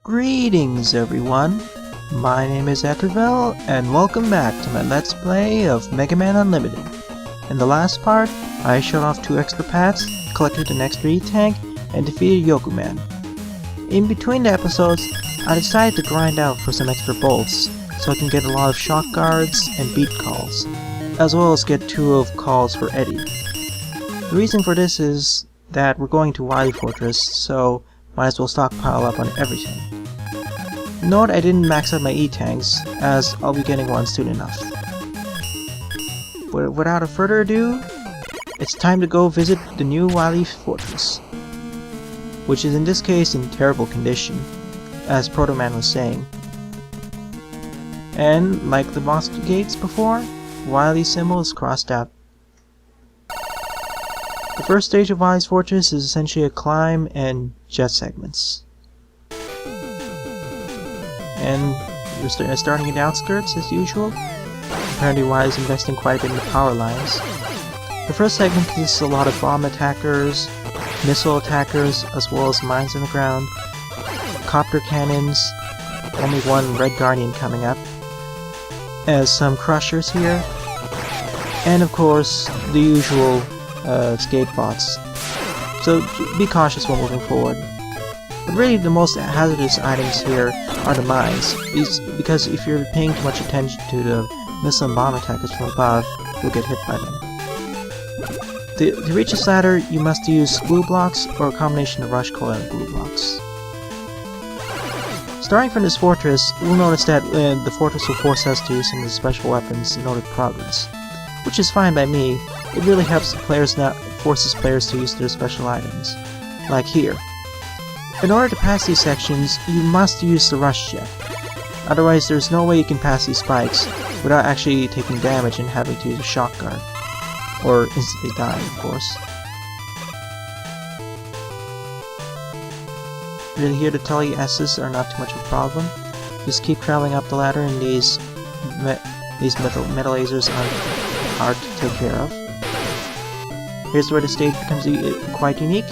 Greetings everyone, my name is Elecrab and welcome back to my Let's Play of Mega Man Unlimited. In the last part, I showed off 2 extra paths, collected an extra E-Tank, and defeated Yokuman. In between the episodes, I decided to grind out for some extra bolts, so I can get a lot of shock guards and beat calls, as well as get 2 of calls for Eddie. The reason for this is that we're going to Wily Fortress, so might as well stockpile up on everything. Note I didn't max out my E-Tanks, as I'll be getting one soon enough. But without further ado, it's time to go visit the new Wily Fortress, which is in this case in terrible condition, as Proto Man was saying. And like the boss gates before, Wily symbol is crossed out. The first stage of Wily's Fortress is essentially a climb and jet segments. And we're starting in the outskirts as usual. Apparently Wily's investing quite a bit in the power lines. The first segment consists of a lot of bomb attackers, missile attackers, as well as mines in the ground, copter cannons, only one Red Guardian coming up, as some crushers here, and of course the usual escape bots. So be cautious when moving forward. But really the most hazardous items here are the mines, because if you're paying too much attention to the missile and bomb attackers from above, you'll get hit by them. To reach this ladder, you must use glue blocks or a combination of rush coil and glue blocks. Starting from this fortress, we'll notice that the fortress will force us to use some of the special weapons in order to progress, which is fine by me. It really helps the players forces players to use their special items, like here. In order to pass these sections, you must use the rush jet. Otherwise, there's no way you can pass these spikes without actually taking damage and having to use a shock guard. Or instantly dying, of course. Really here to tell you S's are not too much of a problem. Just keep traveling up the ladder and these metal lasers aren't hard to take care of. Here's where the stage becomes quite unique.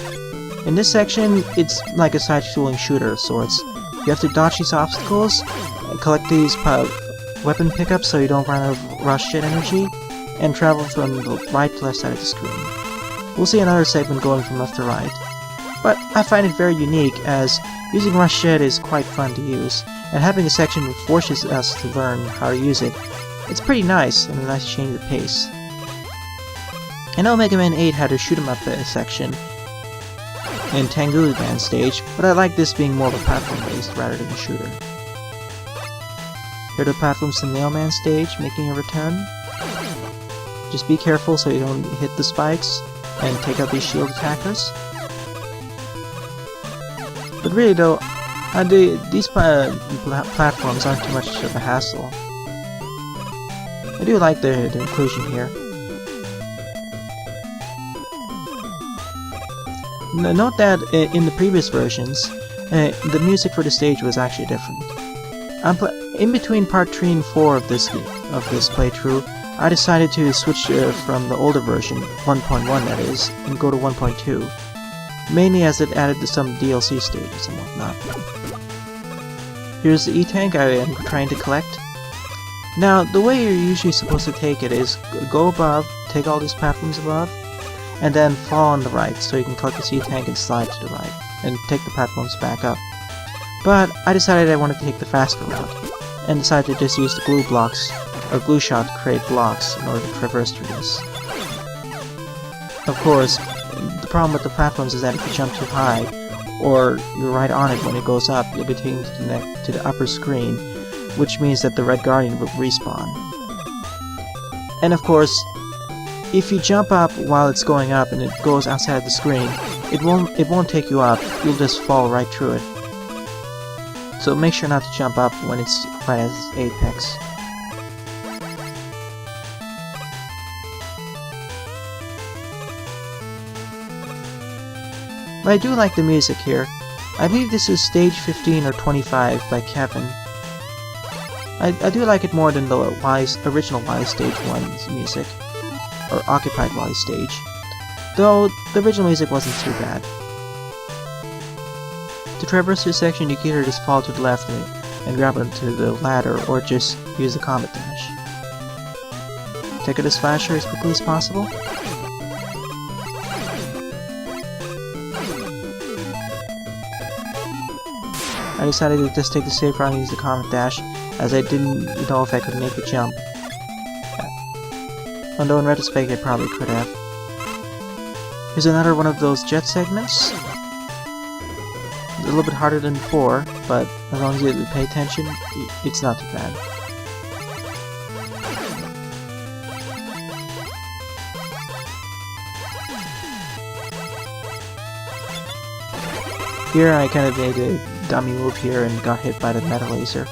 In this section, it's like a side-scrolling shooter of sorts. You have to dodge these obstacles, collect these weapon pickups so you don't run out of rush jet energy, and travel from the right to left side of the screen. We'll see another segment going from left to right. But I find it very unique, as using rush jet is quite fun to use, and having a section that forces us to learn how to use it, it's pretty nice and a nice change of pace. I know Mega Man 8 had a shoot 'em up section in Tanguli Man stage, but I like this being more of a platform based rather than a shooter. Here are the platforms in Nail Man stage making a return. Just be careful so you don't hit the spikes and take out these shield attackers. But really though, these platforms aren't too much of a hassle. I do like the inclusion here. Note that in the previous versions, the music for the stage was actually different. In between part 3 and 4 of this playthrough, I decided to switch from the older version, 1.1 that is, and go to 1.2, mainly as it added some DLC stages and whatnot. Here's the E-Tank I am trying to collect. Now, the way you're usually supposed to take it is go above, take all these platforms above, and then fall on the right, so you can collect the E-Tank and slide to the right, and take the platforms back up. But I decided I wanted to take the faster route, and decided to just use the glue blocks, or glue shot to create blocks in order to traverse through this. Of course, the problem with the platforms is that if you jump too high, or you're right on it when it goes up, you'll be taken to the upper screen, which means that the Red Guardian will respawn. And of course, if you jump up while it's going up and it goes outside the screen, it won't take you up, you'll just fall right through it. So make sure not to jump up when it's right at its apex. But I do like the music here. I believe this is stage 15 or 25 by Kevin. I do like it more than the original Wily Stage 1's music, or Occupied Wily Stage, though the original music wasn't too bad. To traverse this section, you can either just fall to the left and grab onto the ladder, or just use the comet dash. Take out this flasher as quickly as possible. I decided to just take the safe route and use the comet dash, as I didn't know if I could make the jump. Although in retrospect I probably could have. Here's another one of those jet segments. A little bit harder than before, but as long as you pay attention, it's not too bad. Here I kind of made a dummy move here and got hit by the metal laser.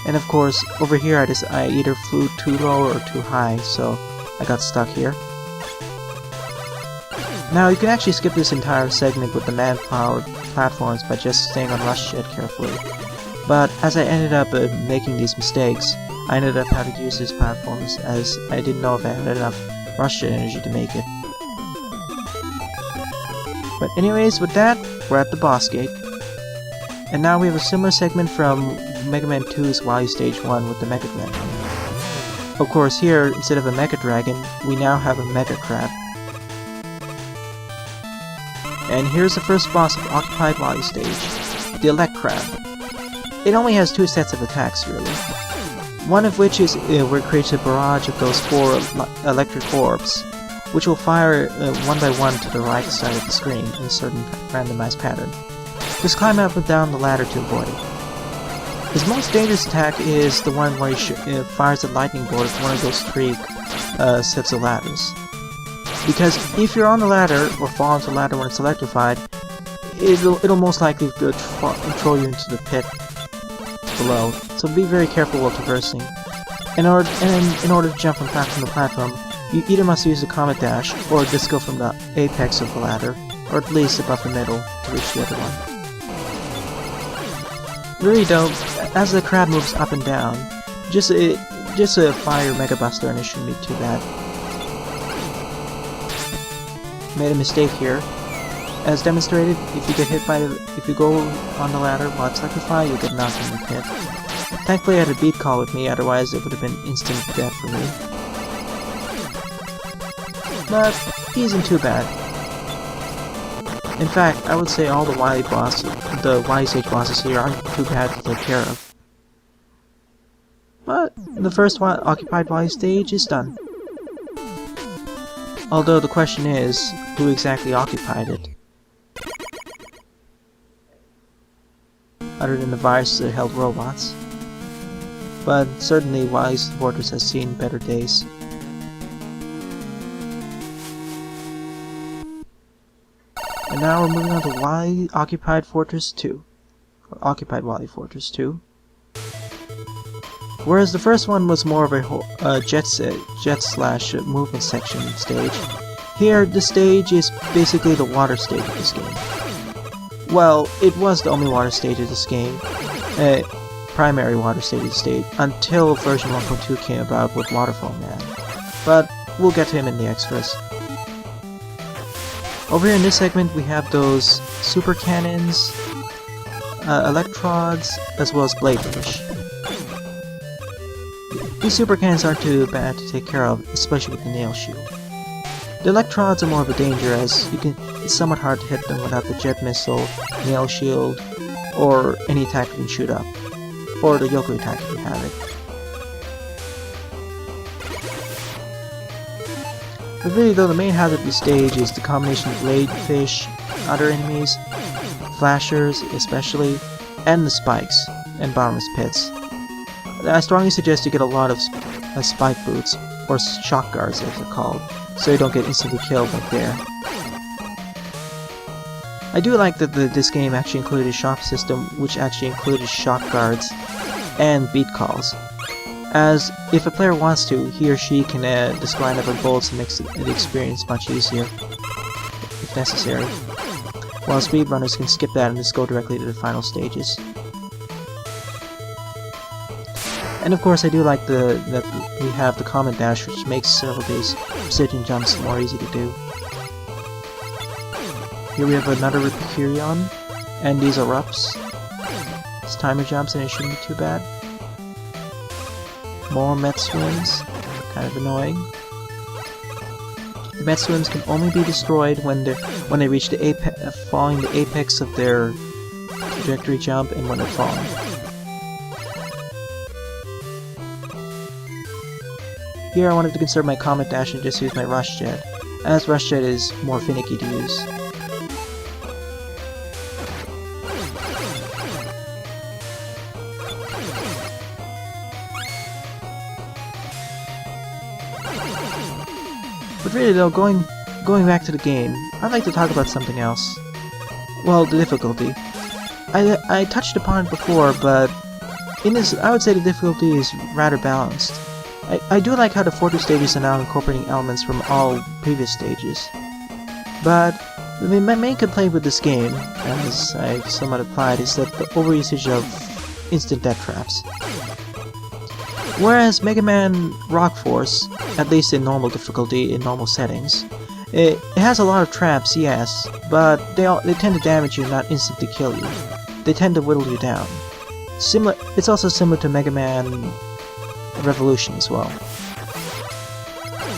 And of course, over here I either flew too low or too high, so I got stuck here. Now you can actually skip this entire segment with the man-powered platforms by just staying on Rush Jet carefully. But as I ended up making these mistakes, I ended up having to use these platforms as I didn't know if I had enough Rush Jet energy to make it. But anyways, with that, we're at the boss gate. And now we have a similar segment from Mega Man 2's Wily Stage 1 with the Mega Dragon. Of course here, instead of a Mega Dragon, we now have a MegaCrab. And here's the first boss of Occupied Wily Stage, the Elecrab. It only has 2 sets of attacks, really. One of which is where it creates a barrage of those 4 electric orbs, which will fire one by one to the right side of the screen in a certain randomized pattern. Just climb up and down the ladder to avoid it. His most dangerous attack is the one where he fires a lightning bolt at one of those 3 sets of ladders. Because if you're on the ladder, or fall onto the ladder when it's electrified, it'll most likely throw you into the pit below, so be very careful while traversing. In order to jump from platform to platform, you either must use the comet dash, or just go from the apex of the ladder, or at least above the middle, to reach the other one. Really though, as the crab moves up and down, just fire your Mega Buster and it shouldn't be too bad. Made a mistake here. As demonstrated, if you go on the ladder while it's electrified, you'll get knocked in the pit. Thankfully I had a beat call with me, otherwise it would have been instant death for me. But he isn't too bad. In fact, I would say all the Wily Stage bosses here aren't too bad to take care of. But the first Occupied Wily Stage is done. Although the question is, who exactly occupied it? Other than the viruses that held robots. But certainly Wily's Fortress has seen better days. And now we're moving on to Occupied Fortress 2. Or Occupied Wily Fortress 2. Whereas the first one was more of a jet/movement section stage, here the stage is basically the water stage of this game. Well, it was the only water stage of this game, primary water stage of the stage, until version 1.2 came about with Waterfall Man. But we'll get to him in the extras. Over here in this segment we have those super cannons, electrodes, as well as bladefish. These super cannons aren't too bad to take care of, especially with the nail shield. The electrodes are more of a danger, as it's somewhat hard to hit them without the jet missile, nail shield, or any attack you can shoot up, or the Yoku attack if you have it. But really though, the main hazard of this stage is the combination of bladefish, other enemies, flashers especially, and the spikes and bottomless pits. I strongly suggest you get a lot of spike boots, or shock guards as they're called, so you don't get instantly killed like there. I do like that this game actually included a shop system which actually included shock guards and beat calls, as if a player wants to, he or she can just line up with bullets and makes the experience much easier, if necessary, while speedrunners can skip that and just go directly to the final stages. And of course I do like that we have the comet dash, which makes several of these precision jumps more easy to do. Here we have another Repicurion, And these erupts. It's timer jumps and it shouldn't be too bad. More Met Swims. Kind of annoying. The Met Swims can only be destroyed when they reach the falling the apex of their trajectory jump and when they're falling. Here I wanted to conserve my Comet Dash and just use my Rush Jet, as Rush Jet is more finicky to use. But really though, going back to the game, I'd like to talk about something else. Well, the difficulty. I touched upon it before, but in this, I would say the difficulty is rather balanced. I do like how the fortress stages are now incorporating elements from all previous stages. But my main complaint with this game, as I somewhat implied, is that the overusage of instant death traps. Whereas Mega Man Rock Force, at least in normal difficulty, in normal settings, it has a lot of traps, yes, but they tend to damage you, not instantly kill you. They tend to whittle you down. It's also similar to Mega Man Revolution as well.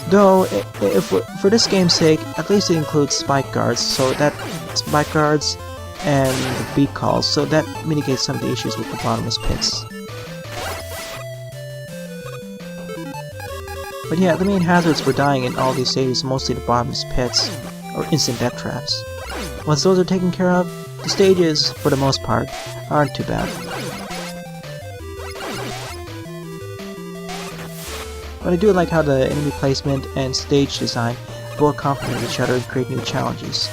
Though, for this game's sake, at least it includes spike guards, so that spike guards and beat calls, so that mitigates some of the issues with the bottomless pits. But yeah, the main hazards for dying in all these stages are mostly the bottomless pits, or instant death traps. Once those are taken care of, the stages, for the most part, aren't too bad. But I do like how the enemy placement and stage design both complement each other and create new challenges.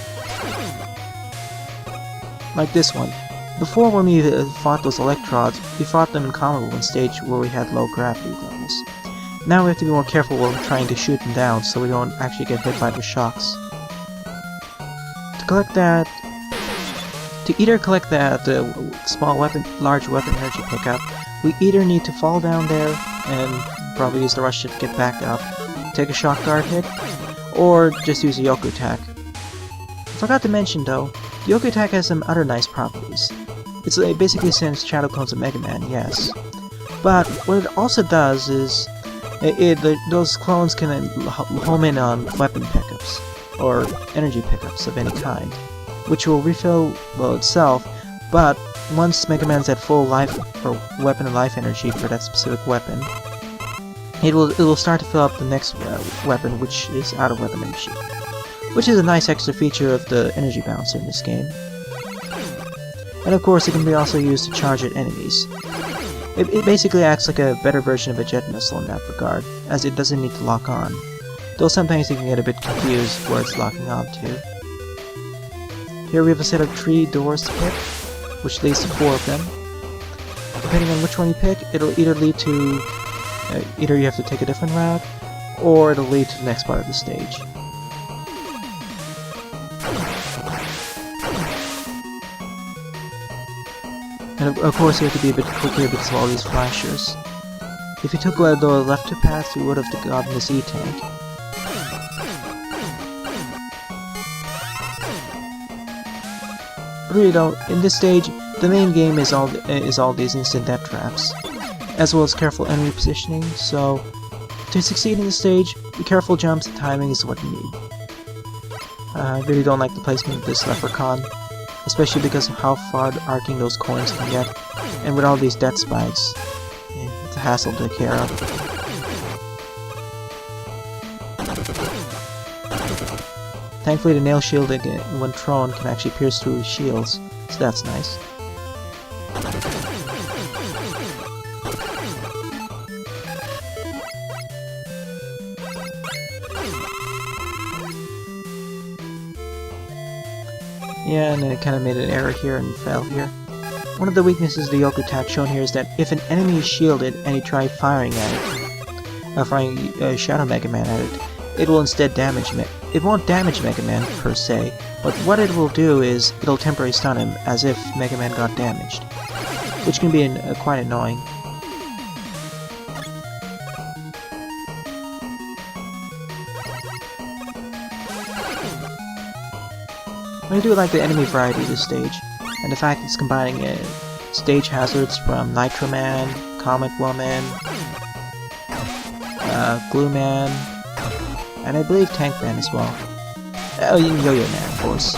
Like this one. Before, when we fought those Electrods, we fought them in combo on stage where we had low gravity levels. Now we have to be more careful when trying to shoot them down so we don't actually get hit by their shocks. To collect that... To either collect that large weapon energy pickup, we either need to fall down there and probably use the rush to get back up, take a shock guard hit, or just use a Yoku attack. I forgot to mention though, the Yoku attack has some other nice properties. It basically sends shadow clones of Mega Man, yes. But what it also does is, those clones can home in on weapon pickups, or energy pickups of any kind, which will refill, well, itself, but once Mega Man's at full life, or weapon and life energy for that specific weapon, it will start to fill up the next weapon, which is out of weapon energy. Which is a nice extra feature of the energy bouncer in this game. And of course it can be also used to charge at enemies. It basically acts like a better version of a jet missile in that regard, as it doesn't need to lock on. Though sometimes you can get a bit confused where it's locking on to. Here we have a set of 3 doors to pick, which leads to 4 of them. Depending on which one you pick, it'll either lead to either you have to take a different route, or it'll lead to the next part of the stage. And of course you have to be a bit quicker because of all these flashers. If you took the left 2 paths, you would have gotten this E-tank. But really though, in this stage, the main game is all these instant death traps, as well as careful enemy positioning, so to succeed in this stage, the careful jumps and timing is what you need. I really don't like the placement of this leprechaun, especially because of how far arcing those coins can get, and with all these death spikes, it's a hassle to take care of. Thankfully the nail shield, when thrown, can actually pierce through shields, so that's nice. Yeah, and then it kind of made an error here and fell here. One of the weaknesses of the Yoku attack shown here is that if an enemy is shielded and you try firing at it, firing Shadow Mega Man at it, it will instead damage him. It won't damage Mega Man per se, but what it will do is it'll temporarily stun him as if Mega Man got damaged, which can be quite annoying. I do like the enemy variety of this stage. and the fact it's combining stage hazards from Nitro Man, Comet Woman, Glue Man, and I believe Tank Man as well. Oh, Yo-Yo Man, of course.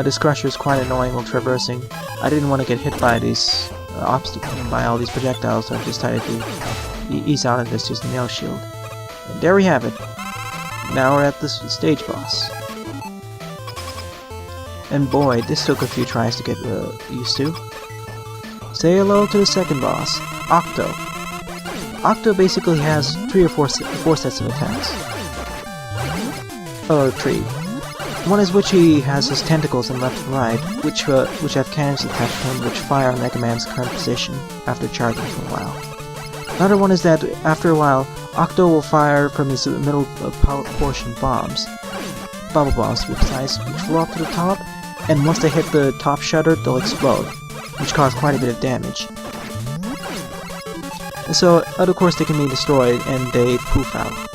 This crusher is quite annoying while traversing. I didn't want to get hit by these by all these projectiles, so I decided to ease out of this using the nail shield. And there we have it. Now we're at the stage boss. And boy, this took a few tries to get used to. Say hello to the second boss, Octo. Octo basically has four sets of attacks. Or 3. One is which he has his tentacles on left and right, which have cannons attached to him which fire on Mega Man's current position after charging for a while. Another one is that after a while, Octo will fire from his middle portion bombs, bubble bombs which flow up to the top, and once they hit the top shutter, they'll explode, which cause quite a bit of damage. And so, of course, they can be destroyed and they poof out.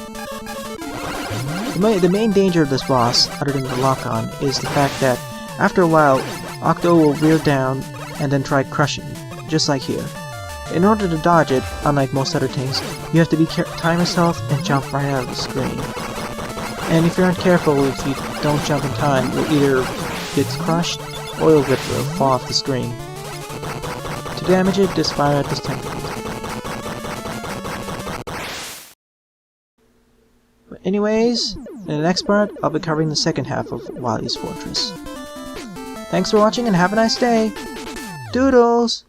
The main danger of this boss, other than the lock-on, is the fact that, after a while, Octo will rear down and then try crushing, just like here. In order to dodge it, unlike most other things, you have to time yourself and jump right out of the screen. And if you aren't careful, if you don't jump in time, you'll either get crushed, or you'll fall off the screen. To damage it, just fire at this tentacle. But anyways, in the next part, I'll be covering the second half of Wily's Fortress. Thanks for watching and have a nice day! Doodles!